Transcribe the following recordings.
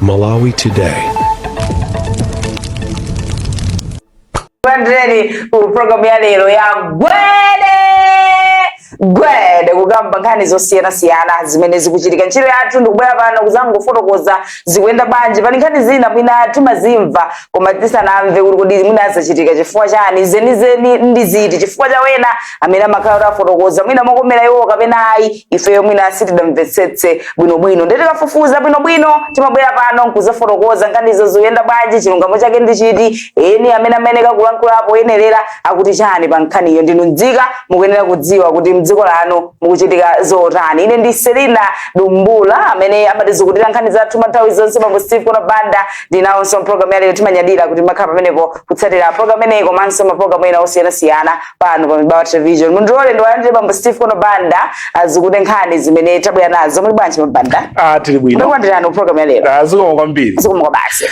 Malawi Today. Program ya lero ya gwede kugamba nkhani zosiyana zimene zikuchitika ntchito yathu ndikubwera pano kuzangofotokoza zikuyenda bwanji pali nkhani zina mwina timazimva koma tisanamve kuti kodi mwina zachitika chifukwa chani zenizeni ndi ziti chifukwa cha wena amene amakhala afotokoza mwina mokomera iwo kapena ayi ifeyo mwina sitidamvetsetse bwinobwino ndeti kafufuza bwinobwino timabwera pano nkuzafotokoza nkhani izo zikuyenda bwanji chilungamo chake ndi chiti eni amene ameneka kulankhulapo yenerera akuti chani pa nkhaniyo ndinu nzika mukuyenera kudziwa kuti mdziko lano mukuchitika zotani. Ine ndi Selina Dumbula amene amatizukutira nkhani zathu mathawi zonse Bambo Steve Kono Banda ndinawonso program ya lero timanyadira kuti makhala pamenepo kutsatira program ineyi komanso maprogramu ena osiyana pano pa Mibawa Television. Mundilole ndiwayandire Bambo Steve Kono Banda azikute nkhani zimene tabwera nazo muli bwanji Mabanda? Tili bwino. Ndikulandirani program ya lero. Zikomo kwambiri. Zikomo basi.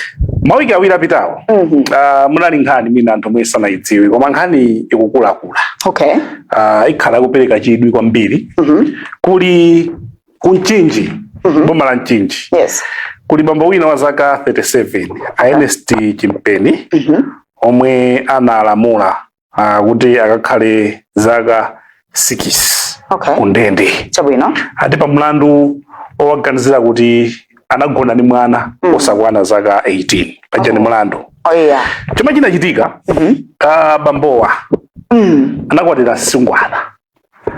Mawiki awiri apitawo. Munali nkhani mina anthu omwe sanayidziwe koma nkhani ikukulakula. Okay. Ikhala kupereka chidwi kwambiri. Kuli kunchinji. Boma la Nchinji. Yes. Kuli bambo wina wa zaka 37 Ernest Chimpeni omwe analamula kuti akakhale zaka 6. Okay. Kundende. Chabwino. Ati pa mlandu owaganizira kuti anagona ni mwana osakwana zaka 18 pajani mlandu. Oh yeah. Choma chinachitika bambowa anakwatira sungwana.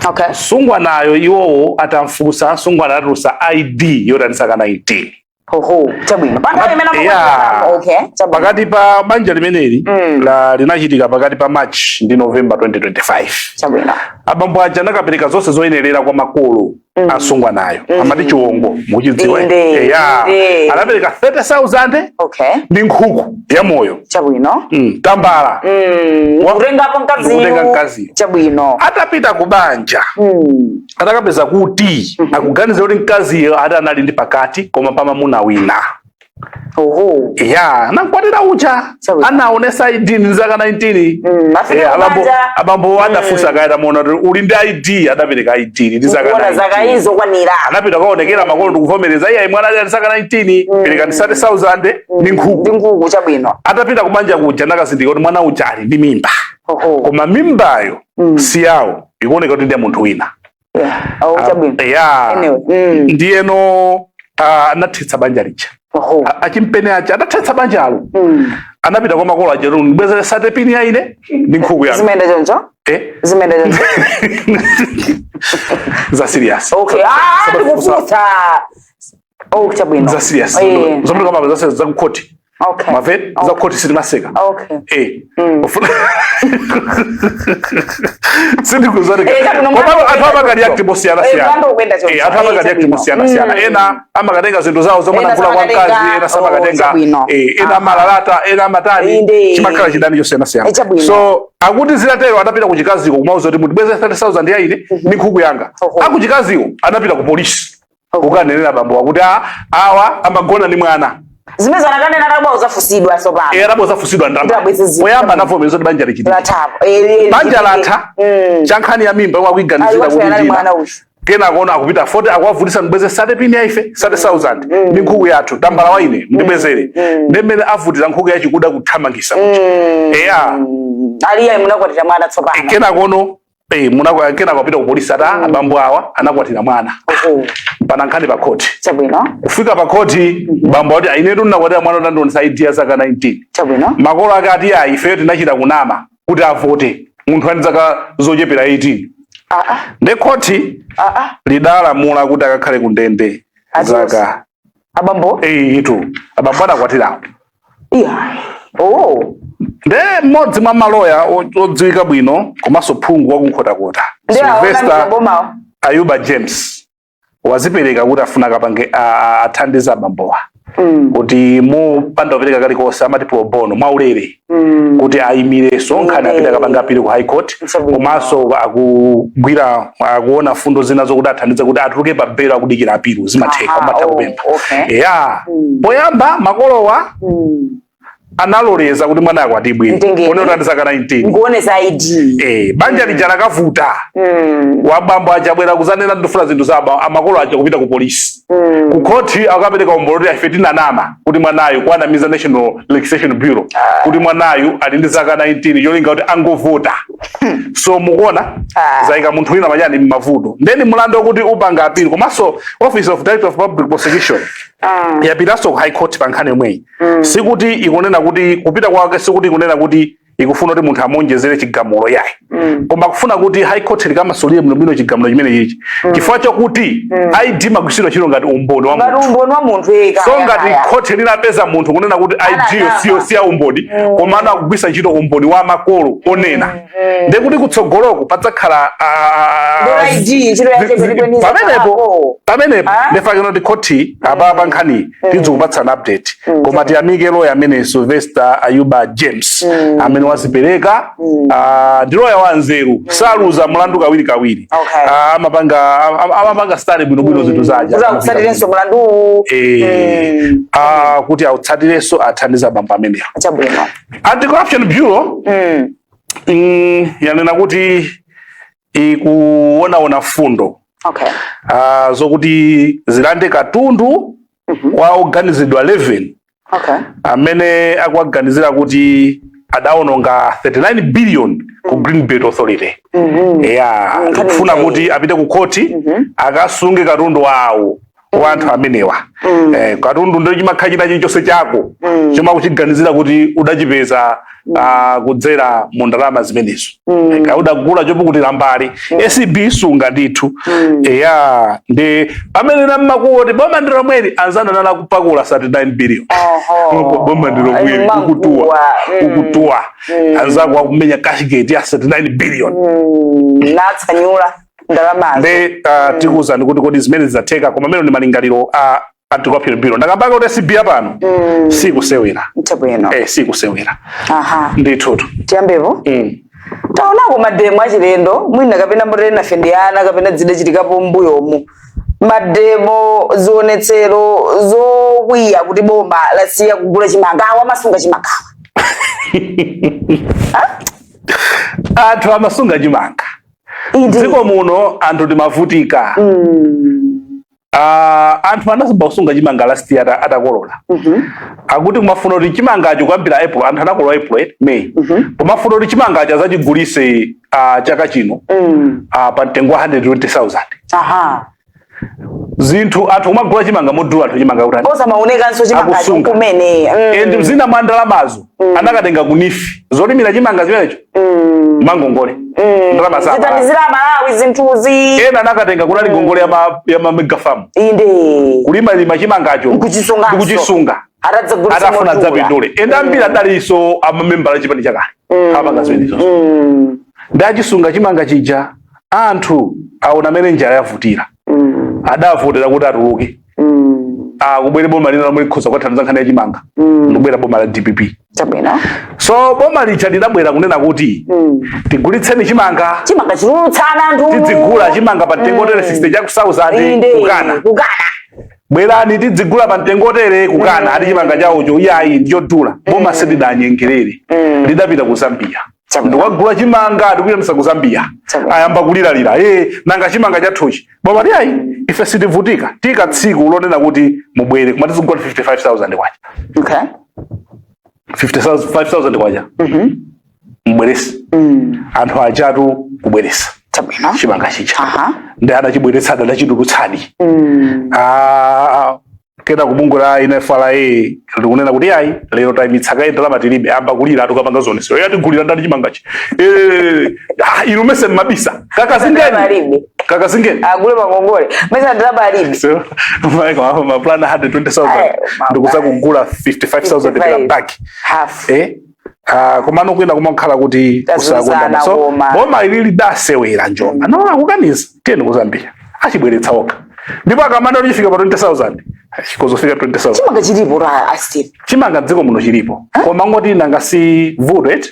Okay. Sungwanayo iwowo atamfusa sungwana atulusa ID yotanisaka 19. Chabwino. Okay. Chabwino. Pakati pa banja limeneli la linachitika pakati pa March ndi November 2025. Chabwino. Abambo aja nakapereka zonse zoyenerera kwa makolo asungwanayo. Amati chiwongo muchidziwa. Anapereka 30,000. Okay. Ndi nkhuku ya moyo. Chabwino. Tambala. Kurenga hapo nkazi. Chabwino. Atapita kubanja. Atakapeza kuti akuganiza kuti nkaziyo atanali ndi pakati koma pamamuna wina. Nakwatira ucha anaonesa ID ndi zaka 19. Abambo adafusa kaita mona uli ndi ID adapereka ID ndi zaka 19. Zaka hizo kwanira. Anapita kaonekera makolo ndikuvomereza iye mwana ali zaka 19 pereka ndi 30,000 ndi nkhuku. Ndi nkhuku chabwino. Atapita kubanja kuja nakazindika kuti mwana ucha ali ndi mimba. Koma mimbayo si yawo ikuoneka kuti ndi munthu wina. Ndiyeno anathetsa banja lija. Achimpene acha adathetsa banjalo. Anapita kwa makolo aja ndibwezere satepini ya ine ndi nkhuku yake. Zimene jonjo? Zimene jonjo. Za serious. Okay. Ndikufuta. Chabwino. Za serious. Zomwe kama za serious za kukoti. Okay. Mavet za kukoti silimaseka. Okay. Sindi kuzarika. Kwa ataba kadi yakti mosiyana siyana. Ataba kadi yakti mosiyana siyana. Ena ama kadenga zindu zao zomwe nakula kwa kazi, ena sama kadenga. Ena malalata, ena matani. Chimakala chidani yosiyana siyana. So akuti zilatero anapita kuchikazi kumauzo kuti mutibweze 30,000 ya ine ni nkhuku yanga. Akuchikazi anapita ku polisi. Kukanenera bambo wakuti awa amagona ni mwana. Zimezo anakane narabwa uzafusidwa sopano. Rabwa uzafusidwa ndamba. Oyamba anavomereza kuti banja lichiti. Banja latha. Chankhani ya mimba wakuiganizira kuti ndina. Kena kuona akupita 40 akwavutisa mbweze sate pini ya ife 30,000 ndi nkhuku yathu tambala waine ndibwezere. Ndemene avutira nkhuku yachi kuda kuthamangisa kuti. Aliya munakwatira mwana tsopano. Kena kono kena kwapita ku polisi abambo awa anakwatira mwana. Pana nkhani pa koti. Chabwino. Kufika pa koti bambo ati ainetu nakwatira mwana utandionesa ID ya zaka 19. Chabwino. Makolo akati ifeyo tinachita kunama kuti avote munthu ani zaka zochepera 18. Ne koti lidalamula kuti akakhale kundende zaka abambo itu abambo anakwatirawo. Nde mmodzi mwa maloya odziwika bwino komanso phungu wakunkhotakota Sylvester Ayuba James wazipereka kuti afuna kapange athandiza abambowa kuti mupanda kupereka kalikonse amati pro bono mwaulere kuti ayimire sonkhani apita kapanga apite ku high court komanso akugwira akuona fundo zina zokuti athandize kuti atuluke pa belo akudikira apiru zimatheka amatha kupempha. Poyamba makolowa analoleza kuti mwana akwatibwe one utandisaka 19 nguonesa ID banja lija lakavuta wabambo achabwera kuzanena ndifuna zinthu za amakolo aja kupita ku polisi ku khoti akapereka umboni ife tinanama kuti mwanayo kwanamiza National Legislation Bureau kuti mwanayo ali ndi zaka 19 yolinga kuti angovota so mukuona zaika munthu wina manyani m'mavuto ndeni mulandu wokuti upanga appeal komanso Office of Director of Public Prosecution yapitanso ku High Court pa nkhani yomweyi sikuti ikunena kuti kupita kwake sikuti ikunena kuti ikufuna kuti munthu amonjezere chigamulo yayi koma kufuna kuti High Court likamasulire bwinobwino chigamulo chimene ichi chifukwa chokuti ID magwisidwa chiro ngati umboni wa munthu so ngati court linapeza munthu kunena kuti ID si ya umboni koma akugwisa ntchito umboni wa makolo onena ndekuti kutsogoloko padzakhala pamenepo ndefakeno kuti court apapa nkhani tidzikupatsana update koma tiyamike lawyer amene Sylvester Ayuba James amene wazipereka ndi lawyer wanzeru saluza mlandu kawiri amapanga style bwinobwino zinthu zaja kutsatirenso mlandu kuti autsatirenso athandiza bamba ameneyo Anti-Corruption Bureau yanena kuti ikuona fundo zokuti zilande katundu wa oganizidwa 11 amene akuaganizira kuti adaononga 39 billion ku Green Belt Authority kufuna kuti apite ku koti akasunge katundu wawo wa anthu amenewa katundu ndo chimakhala china chilichonse chako choma kuchiganizira kuti udachipeza kudzera mu ndalama zimenezo udagula chopukutira mbali SCB isunga ndithu ndi pamene nammakuti boma ndiro mweri anzana nala kupakula 39 billion boma ndiro mweri kukutua anzako akumenya kashigate ya 39 billion natsanyula ndalama nde tikuzani kuti kodi zimene zizatheka koma meno ndi malingaliro Anti-Corruption Bureau ndakambaka kuti SCB apano sikusewera sikusewera ndithutu tiyambepo taonako mademo achilendo mwina kapena motena fendiyana kapena dzide chitikapo mbuyomu mademo zionetsero zokwiya kuti boma lasiya kugula chimangawa amasunga chimangawa anthu amasunga chimanga dziko muno anthu timavutika anthu anazimba kusunga chimanga last year atakolola akuti kumafuna kuti chimangacho kuyambira April anthu anakolola April May kumafuna kuti chimangacho azachigulise chaka chino pa mtengo wa 120,000 zinthu anthu kumagula chimanga modula anthu chimanga kuti osamaonekanso chimangacho kumene ndi zina mwa ndalamazo anakatenga kunifi zolimira chimanga zimenecho mangongole ndalama za zitandizira Malawi zinthuzi ena anakatenga kunali ngongole ya mega farm kulima lima chimangacho kuchisunga atafuna dzapindule enda ambiri adaliso amamembala chipani chakale apanga zimenezo ndachisunga chimanga chija anthu aona mene njala yavutira adavotera kuti atuluke kubwere boma lina lomwe likhoza kwathandiza nkhani ya chimanga ndikubwera boma la DPP so boma licha lidabwera kunena kuti tigulitseni chimanga chilulutsana anthu tidzigula chimanga pa mtengo tere 60 chaku 1000 kukana bwerani tidzigula pa mtengo tere kukana ati chimanga chawocho iyayi ndiyodula boma selidanyengerere lidapita ku Zambia ndikagula chimanga ndikuyamisa ku Zambia ayamba kuliralira nanga chimanga chathuchi boma liyayi ife sitivutika tika tsiku lonena kuti mubwere koma tizigula 55,000 kwacha 55,000 kwacha mbweresi anthu achatu kubweresa chimanga chicha ndi anachibweretsa adachidulutsani kena kubungula ina FRA likunena kuti ayi lero tayimitsa kaye ndalama tilibe amba kulira tukapanga zonse yati gulira ndani chimangachi ilumese mabisa kaka zingeni agule makongole mesa ndalama alibe so my plan 120,000 ndikuza kugula 55,000 bila back half kumano kwina kumakhala kuti kusakondana so boma ilili dasewera njomba no akukaniza tiyeni ku Zambia achibweretsa okha ndipo akamanda kuti chifika pa 20,000 chikozofika 20,000 chimanga chilipo ra Steve chimanga dziko muno chilipo koma ngoti nanga si vudet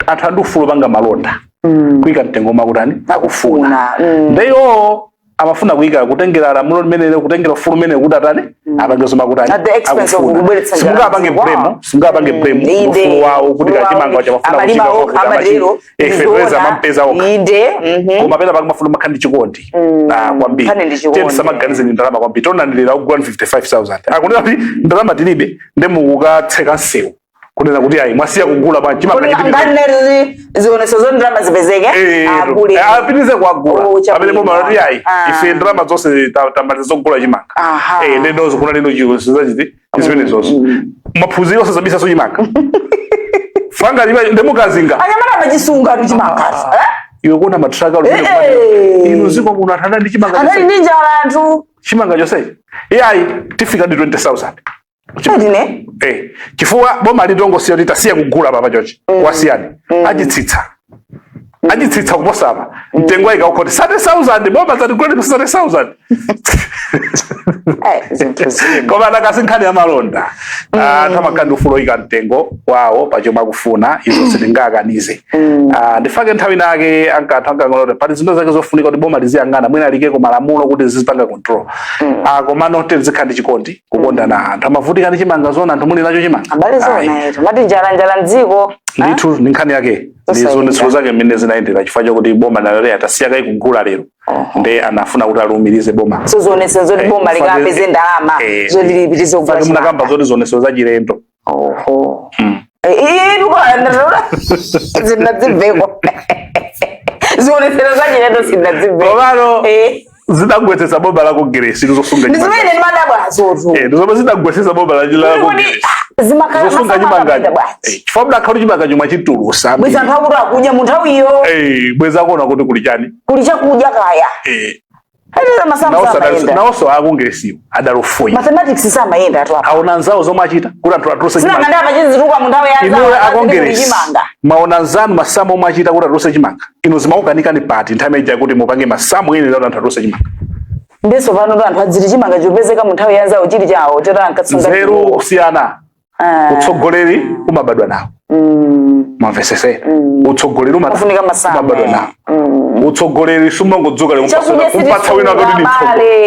anthu adufulo panga malonda kuika mtengo makutani akufuna ndeyo amafuna kuika kutengera lamulo limene kutengera ufulu mene kuti atani abangezo makutani at the expense of kubweretsa njala simunga bange blame ufulu wawo kuti kachimanga chafuna kuchika amalero efeza mampeza oka inde koma pena bakumafuna makhandi chikondi kwambiri tete samaganize ni ndalama kwambiri tonandilira ku 155,000 akunena kuti ndalama tilibe ndemukukatseka nsewu kunena kuti ayi mwasiya kugula bwana chimanga chilibe nganeri zioneso zo ndalama zipezeke akule apitize kwagula amene boma lati ayi ife ndalama zonse tamaliza zogula chimanga ndozo kuna lino chiwo sizachiti zimene zonse maphunziro onse zabisa so chimanga fanga liba ndemukazinga anyamana bachisunga tu chimanga iwe kuna matraka lo ino ziko kuna athana ndi chimanga anali ndi njala anthu chimanga chose ayi tifika ndi 20,000 chidine chifukwa boma lidongo siyo litasiya kugula papa chochi wasiyani ajitsitsa kuposa apa mtengo waika ukoti 30,000 boma zatigula ndi 30,000 koma nakasinkhani ya malonda tamakandi ufulo ika mtengo wawo pachoma kufuna izo sitingakanize ndifake nthawi nake ankatanga pali zinthu zake zofunika kuti boma liziyang'ana mwina alikeko malamulo kuti zizipanga control koma note zikhandi chikondi kukonda na anthu amavutika ndi chimanga zona anthu muli nacho chimanga abale zona eto mati njala mdziko ndithu ndi nkhani yake ndizo zake mmene zinaendera chifukwa chokuti boma nalero atasiyaka ikugula lero nde anafuna kuti alumirize boma so zonese zoti boma likapeze ndalama zoti lipitize kugula chimanga munakamba zoti zoneso za chilendo ndukandatola zinadzimveko zionesero za chilendo sinadzimveko komano zidagwetsetsa boma la Kongresi lizosunga chimanga ndizimene ndi madabwa azotu ndizomwe zidagwetsetsa boma la Kongresi zimakhala chimanga chifukwa mdakhala chimanga chomwe chitulusa bweza nthawi kuti akudya mu nthawi iyo bweza kuona kuti kuli chani kuli chakudya kaya nawonso akongresiwo adalofoyi mathematics samayenda atu apa aona nzawo zomwe achita kuti anthu atuluse chimanga sinangandapa chizituka mu nthawi ya inuyo akongresi maona nzanu masamu omwe achita kuti atuluse chimanga inu zimaukanikani pati nthawi ija kuti mupange masamu ene kuti anthu atuluse chimanga ndiso pano anthu adziti chimanga chopezeka mu nthawi ya nzawo chili chawo chota ankatsunga nzeru kusiyana utsogoleri umabadwa nawo mavesese utsogoleri umabadwa nawo utsogoleri sumangodzuka lero kupatsa wina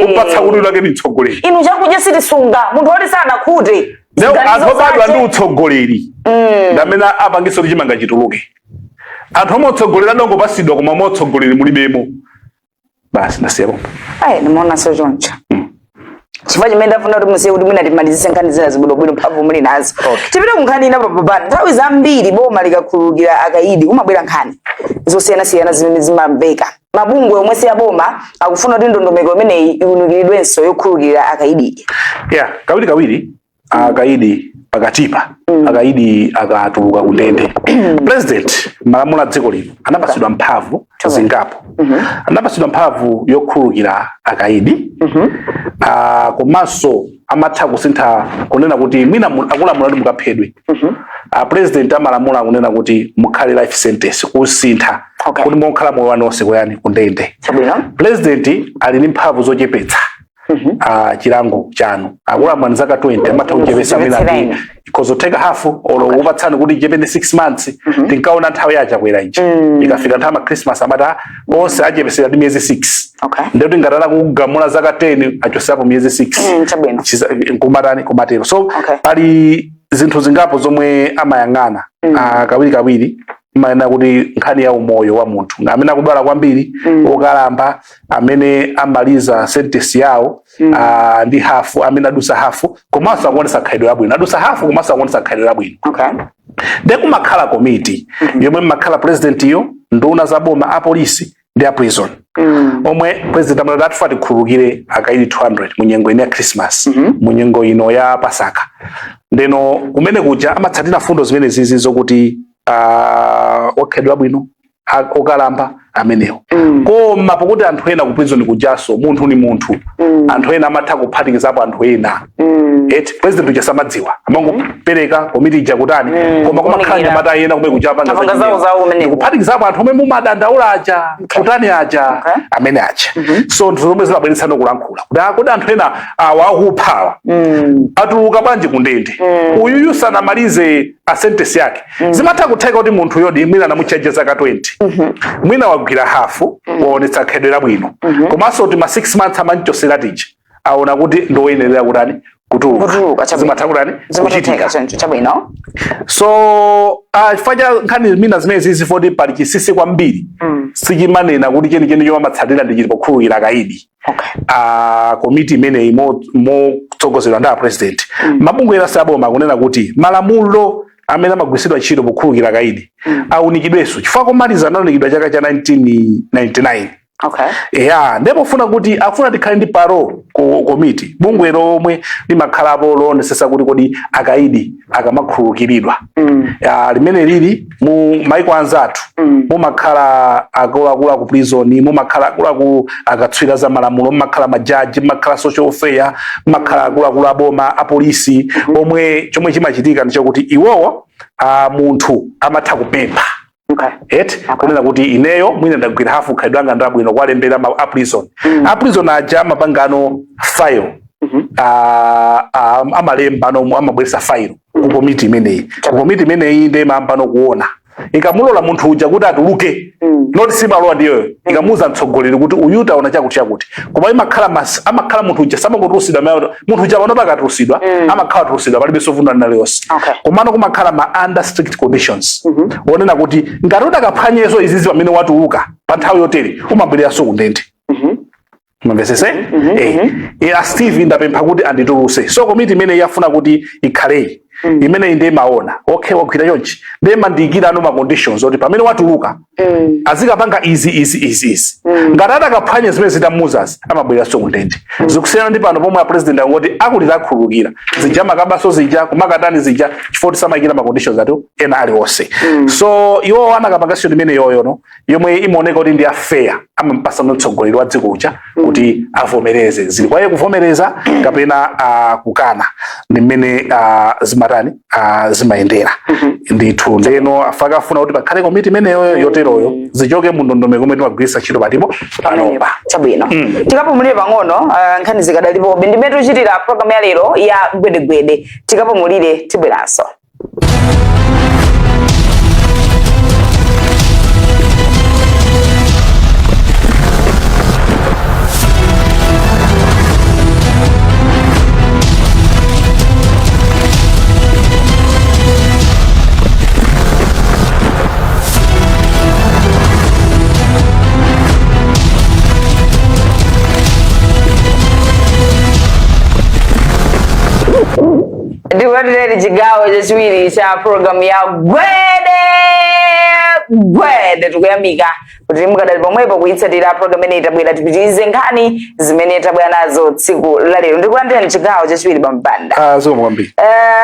kupatsa kuti lake ni utsogoleri inu chakudya sitisunga munthu woti sanakhute anthu obadwa ndi utsogoleri ndamene apangisa kuti chimanga chituluke anthu omwe utsogoleri adongopasidwa koma omwe utsogoleri mulibemo basi ndasiyapo nimaona so choncho chifukwa chimene ndafuna kuti musiye kuti mwina timalizise nkhani zina zibwinobwino mphamvu muli nazo tipite ku nkhani ina papapani nthawi zambiri boma likakhululukira akaidi kumabwera nkhani zosiyanasiyana zimene zimamveka mabungwe omwe siya boma akufuna kuti ndondomeko imeneyi iwunukiridwenso yokhululukira akaidi kawiri akaidi pakatipa akaidi akatuluka kundende president malamulo a dziko lino anapasidwa mphamvu zingapo anapasidwa mphamvu yokhululukira akaidi komanso amatha kusintha kunena kuti mwina akulamula kuti mukaphedwe president amalamula kunena kuti mukhale life sentence kusintha kuti mukhala moyo wanu wonse kuyani kundende president ali ndi mphamvu zochepetsa chilango chanu akulamula zaka 20 amatha kuchepetsa mina kozoteka hafu olo upatsani kuti chepende 6 months tinkaona nthawi yacha kwera iji ikafika nthawi ma Christmas amata onse achepesera ndi miyezi 6 ndeti ngatala kugamula zaka 10 achosapo miyezi 6 nkumatani kumatero so pali zinthu zingapo zomwe amayang'ana kawiri maana kuti nkhani ya umoyo wa munthu amene akudwala kwambiri okalamba amene amaliza sentence yawo ndi hafu amene adusa hafu komanso akuonesa khaidwe labwino adusa hafu komanso akuonesa khaidwe labwino ndekumakhala committee yomwe makhala president iyo nduna za boma a polisi ndi a prison omwe president amalada atufati khululukire akaidi 200 munyengo ino ya Christmas munyengo ino ya Pasaka ndeno kumene kuja amatsatira fundo zimene zizi zokuti wakhaidwe labwino okalamba amenewo koma pokuti anthu ena ku prison kujaso munthu ni munthu anthu ena amatha kuphatikizapo anthu ena president uja samadziwa amangopereka komiti ija kutani koma kumakhala mata ena kumene kujapanga kuphatikizapo anthu omwe mumadandaula aja kutani aja amene aja so nthu zomwe zimabweretsana kulankhula kuti anthu ena wakuphawa atuluka bwanji kundende uyuyu sanamalize a sentence yake zimatha kutheka kuti munthu yodi mwina anamuchaja zaka 20 mwina wagwira hafu waonetsa khaidwe labwino komanso kuti ma 6 months amanchosera tija aona kuti ndoyenerera kutani kutuluka zimathakulani zimatheka chabwino. So chifukwa nkhani mina zimene zizifoti pali chisisi kwambiri sichimanena kuti chenicheni chomwe amatsatira ndi chili pokhululukira akaidi. Komiti imeneyi motsogozedwa ndi president mabungwe ena saboma akunena kuti malamulo amene amagwiritsidwa ntchito pokhululukira akaidi aunikidwenso chifukwa komaliza anaunikidwa chaka cha 1999. Ndipo funa kuti afuna tikhale ndi paro komiti bungwe lomwe limakhalapo loonetsetsa kuti kodi akaidi akamakhululukiridwa. Limene lili mu maiko anzathu mumakhala akuluakulu ku prison, mumakhala akuluakulu akatswiri za malamulo, mumakhala majaji, mumakhala social welfare, mumakhala akuluakulu aboma, apolisi, omwe chomwe chimachitika ndicho kuti iwowo munthu amatha kupempha. Kunena kuti ineyo mwina ndagwira hafu khalidwe langa ndabwino kwalembera prison. Prison aja mapangano file amalemba amabweresa file ku komiti imeneyi. Komiti imeneyi ndi mambano kuona ikamulola munthu uja kuti atuluke not simalowa ndiyo ikamuza mtsogoleri kuti uyu taona chakuti koma amakhala munthu uja samakutulusidwa munthu uja pano pakatulusidwa amakhala atulusidwa palibe sovunda naliyonse. Komano kumakhala ma under strict conditions wonena kuti ngati udakaphwanyezo izizi pamene watuluka pa nthawi yotere umabwereranso kundende. Mumvesese? Steve ndapempha kuti andituluse. So komiti imene yafuna kuti ikhale imene inde maona wakwira chonchi ndema ndikira ano ma conditions oti pamene watuluka azikapanga izi ngati atakaphwanya zimene zitamuzazi amabwereranso kundende. Zikusiyana ndi pano pomwe president angoti akulira akhululukira zija makabaso zija kumakatani zija chifukwa samayikira ma conditions ato ena aliwonse. So iwo anakapanga sio imene yoyono yomwe imaoneka kuti ndi fair amampasa mtsogoleri wa dziko uja kuti avomereze zili kwa iye kuvomereza kapena kukana ndi mmene zimayendera. Ndithu ndeno afuna kuti pakhale komiti imene yoteroyo zichoke mu ndondomeko komwe timagwiritsa ntchito patipo panopa. Chabwino. Tikapumulire pang'ono nkhani zikadalipo ndimene tichitira program ya lero ya gwedegwede tikapumulire tibweranso. Ndiwatire chigawo chachiwiri cha program ya gwede tikuyamika kuti mukadali pomwepo kuyitsatira program ineyi tabwera tipitirize nkhani zimene tabwera nazo tsiku la lero. Ndikulandira chigawo chachiwiri pampanda. Zomwe kwambiri.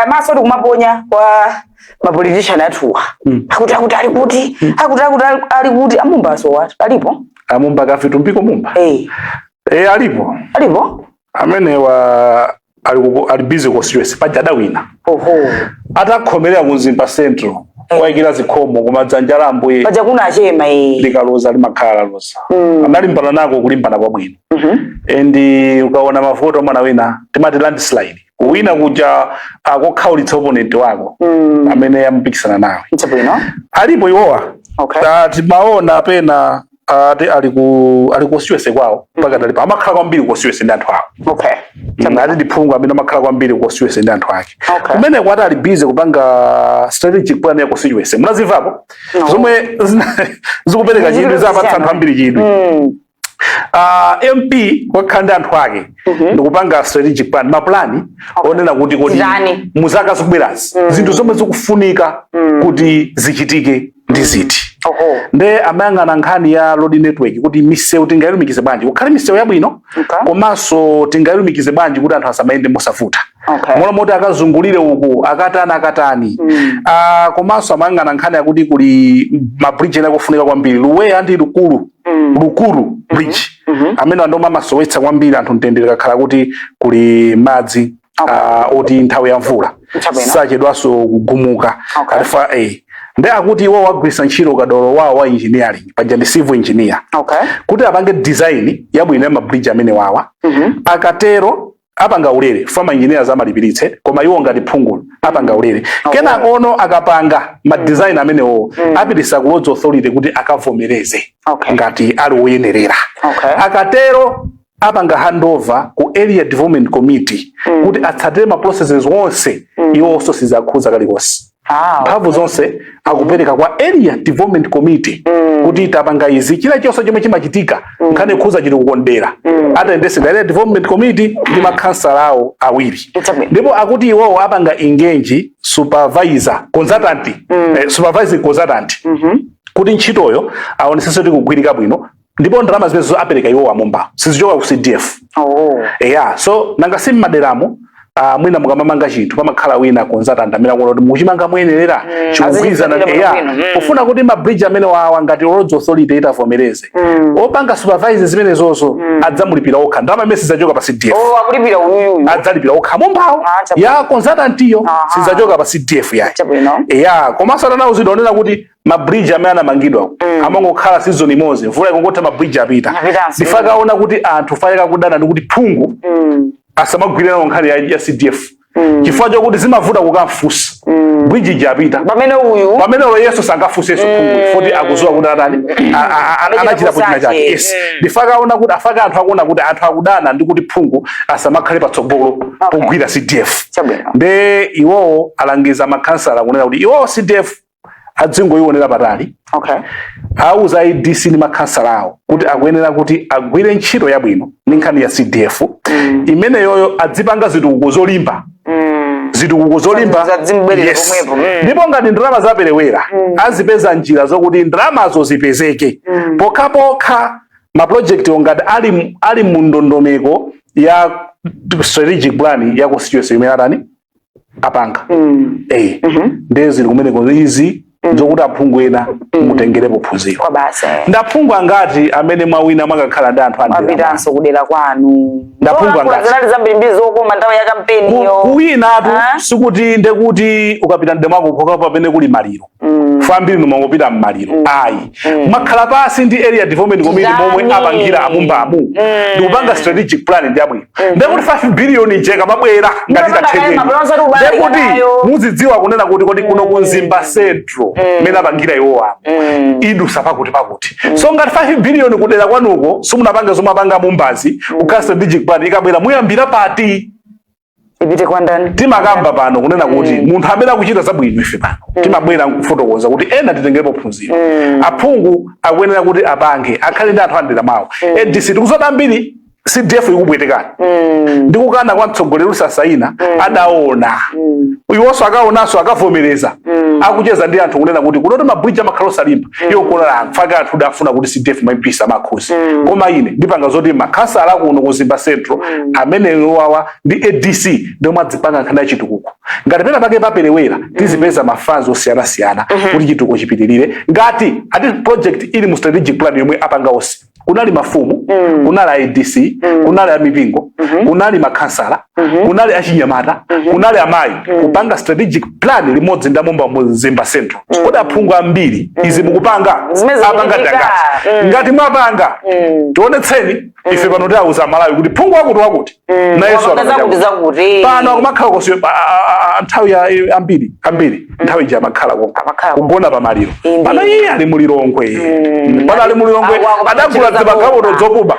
Maso tikumaponya kwa mapolitician athuwa. Akuti ali kuti ali kuti amumbaso wati alipo? Amumba kafitu mpiko mumba. Alipo. Amenewa ali busy ko stress pajada wina. Atakhomerera kunzimba central waikira zikhomo kumadzanja lambuye paja kuna achema likaloza limakhala loza analimbana nako kulimbana kwabwino. And ukaona mafoto mwana wina timati landslide wina kuja akokhaulitsa opponent wako amene yampikisana nawe. Alipo iwowa timaona pena aliku stress kwawo mpaka dalipa amakhala kwambiri ku stress ndi anthu awo. Ngati diphungu amene amakhala kwambiri ku stress ndi anthu ake. Kumene kwati ali busy kupanga strategic plan ya constituency. Munazivapo zomwe zikupereka chidwi zapatsa anthu ambiri chidwi. MP wakhanda anthu ake ndikupanga strategic plan maplani onena kuti kodi muzaka zikubwerazi zinthu zomwe zikufunika kuti zichitike ndi ziti. Nde amayang'ana nkhani ya road network kuti misewu tingayilumikize bwanji ukhale misewu yabwino komanso tingayilumikize bwanji kuti anthu asamayende mosavuta. Mola moti akazungulire uku akatani komanso amayang'ana nkhani yakuti kuli mabridge ena kufunika kwambiri luweya ndi lukulu bridge amene andoma amasowetsa kwambiri anthu mtendere kakhala kuti kuli madzi oti nthawi ya mvula sachedwaso kugumuka alifa nde akuti iwo wagwisa ntchito kadolo wawo wa engineering paja ndi civil engineer kuti apange design yabwino ya mabridge amene wawa akatero apanga ulere fama engineers amalipiritse koma iwo ngati phungulu apanga ulere kena ono akapanga ma design amenewo apitisa ku Roads Authority kuti akavomereze ngati ali woyenerera akatero apanga handover ku area development committee kuti atsatire ma processes onse iwonso sizakhuza kalikonse. Mphamvu zonse akupereka kwa area development committee kuti itapanga izi chila chonse chomwe chimachitika nkhani khuza chili kukondera atayendese area development committee ndi makhansala awo awiri. Ndipo akuti iwowo apanga engage supervisor consultant supervising consultant kuti ntchitoyo aonesese kuti kugwirika bwino ndipo ndalama zimenezo apereka iwowo amomba sizichoka ku CDF. So nanga si maderamo mwina mukamamanga chinthu pamakhala wina consultant amene akuona kuti muchimanga muyenerera chikugwirizana ufuna kuti ma bridge amene wawa ngati roads authority itavomereze opanga supervise zimenezozo adzamulipira okha ndalama imene sizachoka pa CDF. Akulipira uyuyu adzalipira okha mombawo ya consultant iyo sizachoka pa CDF yayi. Komanso atanawuzidwa onena kuti ma bridge amene anamangidwa amangokhala season imodzi mvula ikongotha ma bridge apita ndifaka aona kuti anthu fayeka kudana ndi kuti phungu asamagwirana nkhani ya CDF chifukwa chokuti zimavuta kukamfusa bridge japita pamene Yesu sangafuseso phungu foti akuzuwa kuti atani anachita pochina chake. Ndifaka aona kuti afaka anthu akuona kuti anthu akudana ndi kuti phungu asamakhale patsogolo pogwira CDF. Nde iwowo alangiza makhansala kunena kuti iwowo CDF adzingoyionera patali. Auza IDC ni makhansala awo kuti akuyenera kuti agwire ntchito yabwino ndi nkhani ya CDF imene yoyo adzipanga zitukuko zolimba ndipo ngati ndalama zaperewera azipeza njira zokuti ndalamazo zipezeke pokhapokha ma project ngati ali mu ndondomeko ya strategic plan ya constituency imene atani apanga ndezi kumeneko izi zokuti aphungu ena mutengerepo phunziro ndaphungu angati amene mwawina mwakakhala ndi anthu apitanso kudera kwanu ndaphungu angati zinali zambiri zokoma nthawi ya kampeni yo kuwinatu sikuti ndekuti ukapita ndemwako ukhoka pamene kuli maliro fambiri numangopita mmaliro ayi mwakhala pasi ndi area development committee momwe apangira amumbamu ndikupanga strategic plan ndi abwino ndekuti 5 billion jeka mabwera ngati tathekeni ndekuti muzidziwa kunena kuti kodi kuno kunzimba central mena pangira iwowa idusa pakuti so ngati 5 billion kudera kwanuko simunapanga zomapanga mumbazi ukhala strategic plan ikabwera muyambira pati ipite kwa ndani timakamba pano kunena kuti munthu amene akuchita zabwino ife pano timabwera kufotokoza kuti ena titengerepo phunziro aphungu akuyenera kuti apange akhale ndi anthu andera mawo ADC tikuzota ambiri CDF ikubwetekana ndikukana kwa mtsogoleri usasaina adaona iwonso akaonanso akavomereza akucheza ndi anthu kunena kuti kunoti mabridge amakhala osalimba iyo kuona amfaka anthu dafuna kuti CDF maipisa makhosi koma ine ndipanga zoti makhansala kuno kuzimba central amene wawa ndi ADC ndomwe adzipanga nkhani ya chitukuko ngati pena pake paperewera tizipeza mafunds osiyana kuti chitukuko chipitirire ngati ati project ili mu strategic plan yomwe apanga onse kunali mafumu kunali ADC kunali amipingo kunali makhansala kunali achinyamata kunali amayi kupanga strategic plan limodzi ndamomba mu Zimba Central kodi aphungu ambiri izi mukupanga apanga dangati ngati mwapanga tionetseni ife pano tauza Malawi kuti phungu wakuti na Yesu akazakuti pano akumakhala kosiyo nthawi ya ambiri nthawi ja makhala kugona pa maliro pano iye ali mulilongwe pano ali mulilongwe adagula zibagabodo zokuba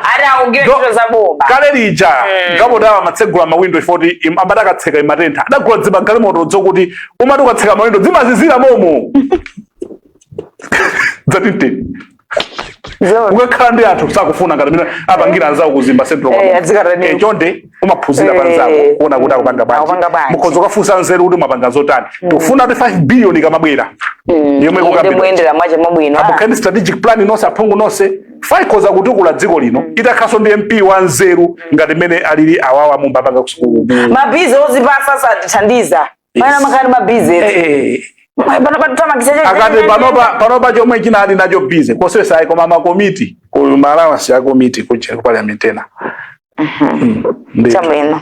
kale lija gaboda amatsegula mawindo ifoti amadakatseka imatentha adagula zibagabodo zokuti umati ukatseka mawindo zimazizira momo zatinte ukakhala ndi anthu sakufuna ngati amene apangira anzawo kuzimba central chonde umaphunzira panzako kuona kuti akupanga bwanji mukhoza ukafunsa nzeru kuti mwapanga zotani tofuna kuti 5 billion ikamabwera yomwe kukapita apo strategic plan nonse aphungu nonse faikoza kutukula dziko lino itakhaso ndi MP wa nzeru ngati mene alili awawa mumbapanga kusukulu mabizi ozipasa satithandiza mana makani mabizi akati panopa chomwe chinali nacho bize kosesa ayi koma makomiti ku malawasi ya komiti ku parliament ena chamwino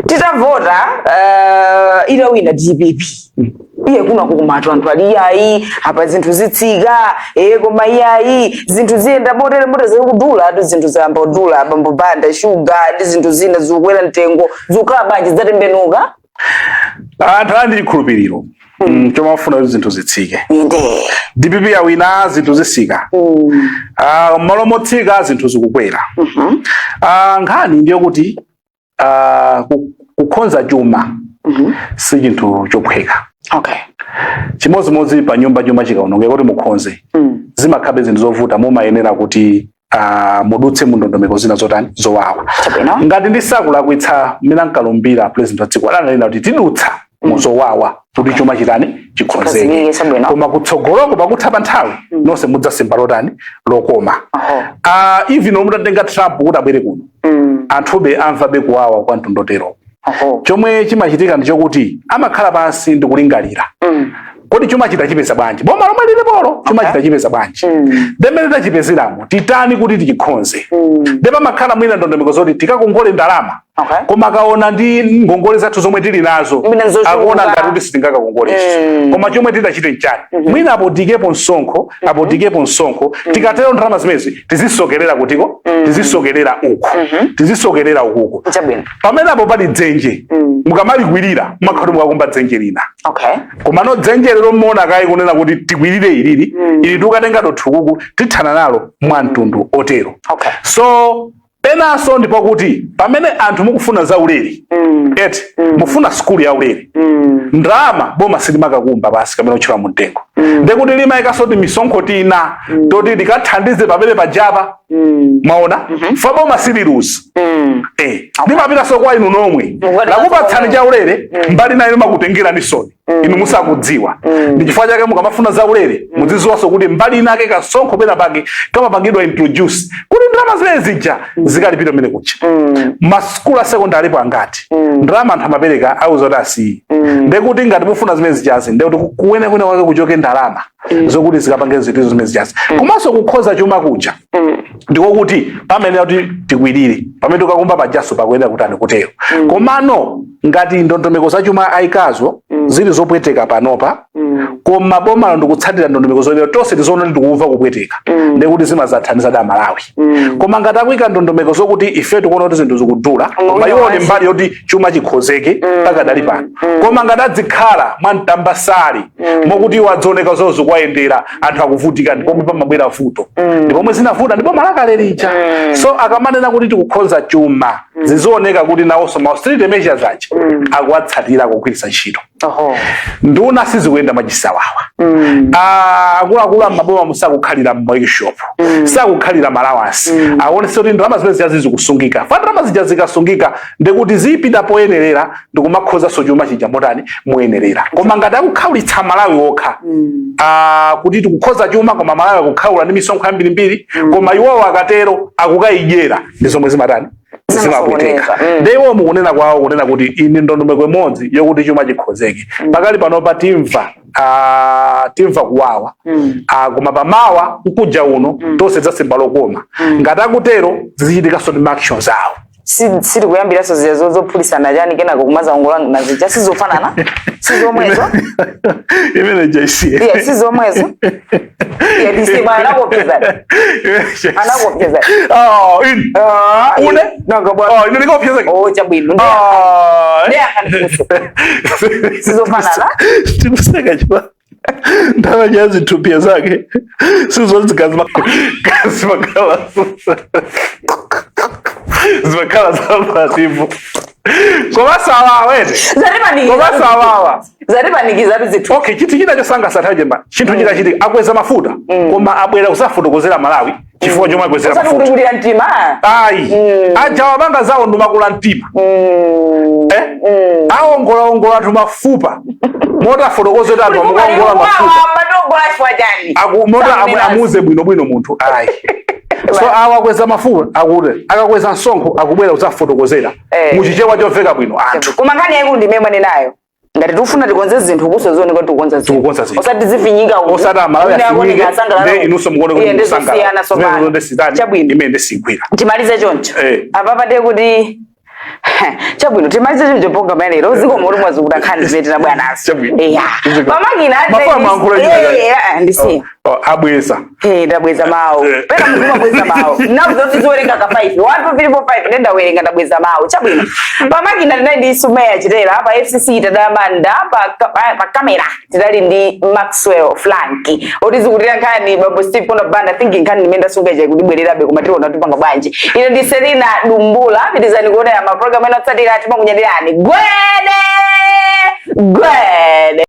titavota ila wina DPP iye kuna kukumatu anthu ali ayi apa zinthu zitsika koma iyayi zinthu ziyenda motere zikudula atu zinthu zayamba kudula bambo banda sugar ndi zinthu zina zikukwera mtengo zikukhala bwanji zatembenuka Anthu chikhulupiriro choma ufuna zinthu zitsike. DPP awina zinthu zisika. Malo motsika zinthu zikukwera. Nkhani ndiyo kuti kukhonza chuma si chinthu chophweka. Okay. Chimodzimodzi pa nyumba chuma chikaonongeka kuti mukhonze. Zimakhabe zinthu zovuta mumayenera kuti mudutse mundondomeko zina zotani zowawa. Ngati ndisakulakwitsa mina nkalumbira president wa dziko analena kuti tidutsa muzowawa kuti chuma chitani chikhonzeke. Koma kutsogoloko pakutha pa nthawi nonse mudzasemba lotani lokoma. Even mudatenga Trump kuti abwere kuno. Anthube amvabe kuwawa kwa mtondotero. Chomwe chimachitika ndichokuti amakhala pansi ndikulingalira. Kodi chuma chitachipeza bwanji? Boma lomwe lilipolo chuma chitachipeza bwanji? Demene tachipezeramo titani kuti tichikhonze. Deba makhala mwina ndondomeko zoti tikakongole ndalama. Koma kaona ndi ngongole zathu zomwe tili nazo akuona ngati kuti sitingakakongolesi. Koma chomwe tidachite nchani? Mwina apotikepo msonkho tikatero ndalama zimezi tizisokerera kutiko tizisokerera uko tizisokerera ukuko. Pamene apo pali dzenje mukamalikwirira mumakhala mukakumba dzenje lina. Koma no dzenje lero mmona kai kunena kuti tikwirire ili tukatenga dothukuku tithana nalo mwa mtundu otero. So penaso ndipo kuti pamene anthu mukufuna zaulere mufuna skulu ya ulere ndalama boma silimakakumba basi kamene uchira mtengo ndekuti limayikasoti misonkho tina toti tikathandize pamene pajapa maona fa boma silirusa limapita sokwa inu nomwe lakupatsani cha ulere mbali nayo makutengera ni soni inu musakudziwa ndi chifukwa chake mukamafuna zaulere mudziziwaso kuti mbali inake kasonkho pena pake kamapangidwa introduce kuti ndalama zile zija zikalipita mene kucha. Maskula secondary po angati ndalama anthu amapereka auzoti asiyi ndekuti ngati mufuna zimene zijazi ndekuti kuwene wake kuchoke ndalama zokuti zikapange zinthu zimene zijazi. Komanso kukhoza chuma kuja ndiko kuti pamene kuti tikwirire pamene tukakumba pajaso pakuyenera kutani kutero. Komano ngati ndondomeko za chuma ayikazo zili zopweteka panopa koma boma ndikutsatira ndondomeko zonero tonse tizoona ndikuva kupweteka ndekuti zimazathandiza da Malawi. Koma ngati akuyika ndondomeko zokuti ife tikuona kuti zinthu zikudula koma iwone mbali yoti chuma chikhozeke pakadali pano. Koma ngati adzikhala mwamtambasali mokuti wadzoneka zozo kwayendera anthu akuvutika ndipo pamabwera vuto ndipo pomwe zinavuta ndipo malakale licha. So akamanena kuti tikukhonza chuma zizioneka kuti nawonso ma austerity measures aja akuwatsatira kugwiritsa ntchito. Nduna sizikuyenda machisawawa. Akuluakulu amaboma musakukhalira workshop sakukhalira malawansi aonese kuti ndalama zimene zijazi zikusungika fa ndalama zija zikasungika ndekuti zipita poyenerera ndikumakhoza chuma chija motani moyenerera. Koma ngati akukhaulitsa Malawi wokha kuti tikukhoza chuma koma Malawi akukhaula ndi misonkho yambirimbiri koma iwowo akatero akukayijera ndi zomwe zimatani zimapweteka. Ndewo mukunena kwawo kunena kuti ini ndondomeko imodzi yokuti chuma chikhozeke pakali panopa timva kuwawa koma pamawa nkuja uno tonse zasemba lokoma ngati akutero zichitika soti action zawo siri kuyambira so zophulisana jani kenako kumaza ongola nazija sizofanana sizomwezo imene jaisi sizomwezo disema anakopeza une nangabwa ine ndikopeza chabwino sizofanana tikuseka chwa ndawa jazi tupia zake sizozikazi makala zimakhala zapativu koma sawa wete zaripa nigiza bizitu. Okay, chiti china chosanga satajemba chinthu chikachitika akweza mafuta koma abwera kusafotokozera Malawi chifukwa chomwe akwezera mafuta usatungulira mtima ajawa banga zawo ndumakula mtima aongola anthu mafupa mota fotokozera anthu amukongola mafupa mota amuze bwino munthu so awakweza mafuta akakweza msonkho akubwera kusafotokozera muchichewa chomveka bwino anthu. Koma nkhani yaikulu ndi memwe nayo ngati tufuna tikonze zinthu kuso zone kuti tikonza zinthu osati zifinyika osati Malawi asinyike ndi inunso mukone kuti kusangala zimene ndesitani imene ndesigwira timalize choncho apapa de kuti Chabwino timalize chinjo program ya lero ziko muri mwazikuda khani zeti na bwana aso. Pamangina mafama ankula ndisi. Abweza. Ndabweza mawo. Pera mukuma bweza mawo. Nazo zizowerenga ka 5. 1 2 3 4 5 nenda werenga ndabweza mawo. Chabwino. Pamangina ndi Sumaya chitera hapa FCC tadamanda pa kamera. Tidali ndi Maxwell Flanky. Otizikutirira nkhani Bambo Steve Ponda Banda thinking nkhani nimenda sungeje kudibwererabe kumatiro natupanga bwanji. Ine ndi Selina Dumbula pitizani kuona ya maprogram eno tsatira atipa kunyadirani. Gwede!